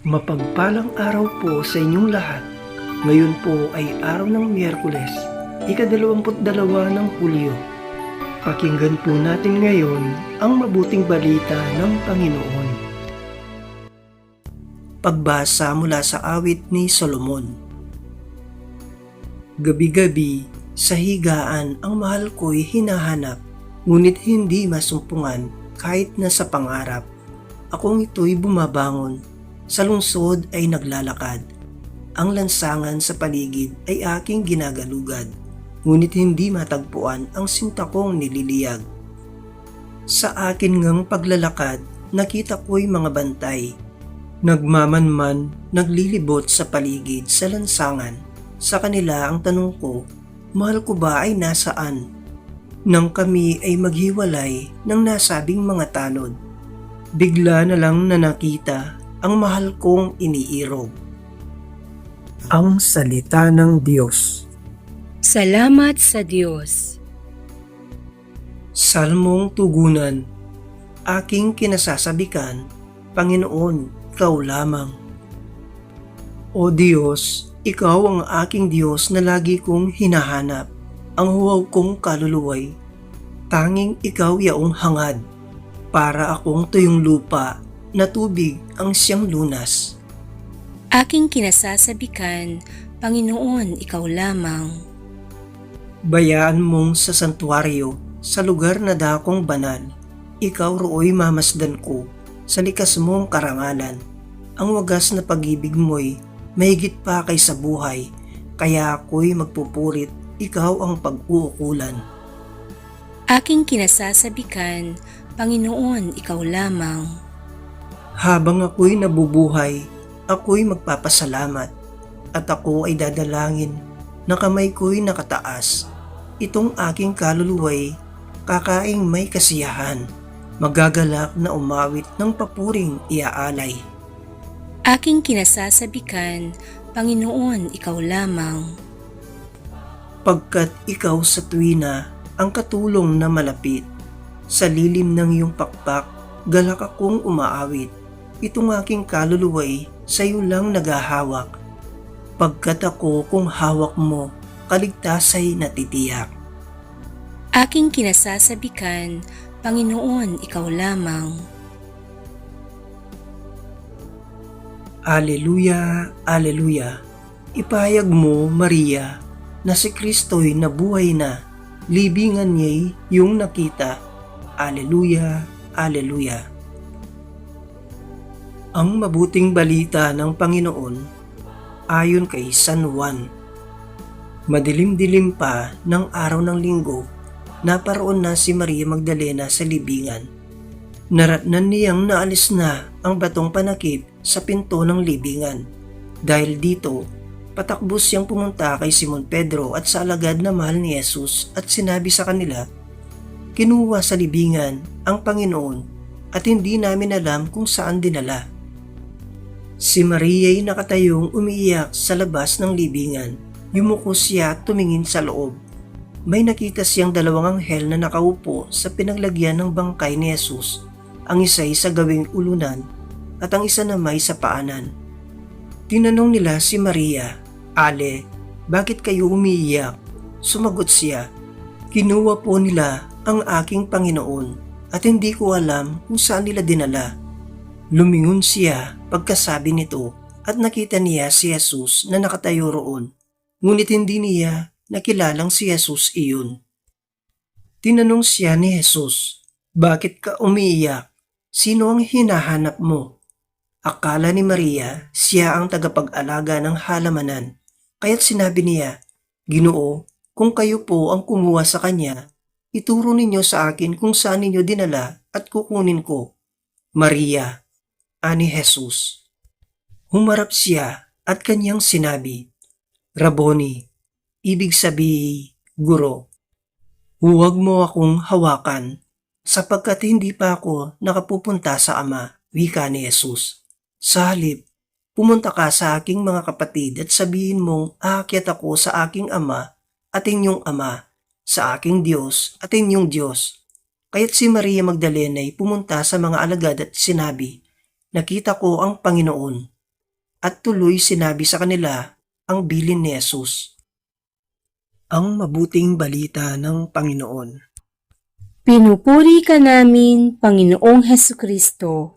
Mapagpalang araw po sa inyong lahat. Ngayon po ay araw ng Miyerkules, ika-22 ng Hulyo. Pakinggan po natin ngayon ang mabuting balita ng Panginoon. Pagbasa mula sa awit ni Solomon. Gabi-gabi, sa higaan ang mahal ko'y hinahanap, ngunit hindi masumpungan kahit na sa pangarap. Akong ito'y bumabangon, sa lungsod ay naglalakad. Ang lansangan sa paligid ay aking ginagalugad, ngunit hindi matagpuan ang sinta kong nililiyag. Sa akin ngang paglalakad, nakita ko'y mga bantay. Nagmamanman, naglilibot sa paligid sa lansangan. Sa kanila ang tanong ko, mahal ko ba ay nasaan? Nang kami ay maghiwalay ng nasabing mga tanod, bigla na lang na nakita ang mahal kong iniirog. Ang salita ng Diyos. Salamat sa Diyos. Salmong tugunan. Aking kinasasabikan, Panginoon, Ikaw lamang. O Diyos, Ikaw ang aking Diyos na lagi kong hinahanap. Ang huwaw kong kaluluway, tanging Ikaw yaong hangad. Para akong tuyong lupa na tubig ang siyang lunas. Aking kinasasabikan, Panginoon, Ikaw lamang. Bayaan mong sa santuaryo, sa lugar na dakong banal, Ikaw rooy mamasdan ko, sa likas mong karangalan. Ang wagas na pag-ibig mo'y mahigit pa kaysa buhay, kaya ako'y magpupurit, Ikaw ang pag-uukulan. Aking kinasasabikan, Panginoon, Ikaw lamang. Habang ako'y nabubuhay, ako'y magpapasalamat, at ako ay dadalangin na kamay ko'y nakataas. Itong aking kaluluway, kakaing may kasiyahan, magagalak na umawit ng papuring iaalay. Aking kinasasabikan, Panginoon, Ikaw lamang. Pagkat ikaw sa tuwina ang katulong na malapit, sa lilim ng iyong pakpak, galak akong umaawit. Itong aking kaluluway sa iyo lang naghahawak. Pagkat ako kung hawak mo, kaligtasay natitiyak. Aking kinasasabikan, Panginoon, Ikaw lamang. Aleluya, aleluya. Ipahayag mo, Maria, na si Kristo'y nabuhay na, libingan niya'y iyong nakita. Aleluya, aleluya. Ang mabuting balita ng Panginoon ayon kay San Juan. Madilim-dilim pa ng araw ng linggo, naparoon na si Maria Magdalena sa libingan. Naratnan niyang naalis na ang batong panakip sa pinto ng libingan. Dahil dito, patakbo siyang pumunta kay Simon Pedro at sa alagad na mahal ni Jesus at sinabi sa kanila, kinuha sa libingan ang Panginoon at hindi namin alam kung saan dinala. Si Maria'y nakatayong umiiyak sa labas ng libingan. Yumuko siya at tumingin sa loob. May nakita siyang dalawang anghel na nakaupo sa pinaglagyan ng bangkay ni Jesus. Ang isa'y sa gawing ulunan at ang isa namay sa paanan. Tinanong nila si Maria, Ale, bakit kayo umiiyak? Sumagot siya, kinuha po nila ang aking Panginoon at hindi ko alam kung saan nila dinala. Lumingon siya pagkasabi nito at nakita niya si Jesus na nakatayo roon, ngunit hindi niya nakilalang si Jesus iyon. Tinanong siya ni Jesus, bakit ka umiiyak? Sino ang hinahanap mo? Akala ni Maria siya ang tagapag-alaga ng halamanan, kaya't sinabi niya, Ginoo, kung kayo po ang kumuha sa kanya, ituro ninyo sa akin kung saan ninyo dinala at kukunin ko. Maria, ani Jesus. Humarap siya at kanyang sinabi, Rabboni, ibig sabihin, Guro, huwag mo akong hawakan sapagkat hindi pa ako nakapupunta sa Ama, wika ni Jesus. Sa halip, pumunta ka sa aking mga kapatid at sabihin mong aakyat ako sa aking Ama at inyong Ama, sa aking Diyos at inyong Diyos. Kaya't si Maria Magdalena ay pumunta sa mga alagad at sinabi, Nakita ko ang Panginoon at tuloy sinabi sa kanila ang bilin ni Jesus. Ang mabuting balita ng Panginoon. Pinupuri ka namin, Panginoong Hesukristo.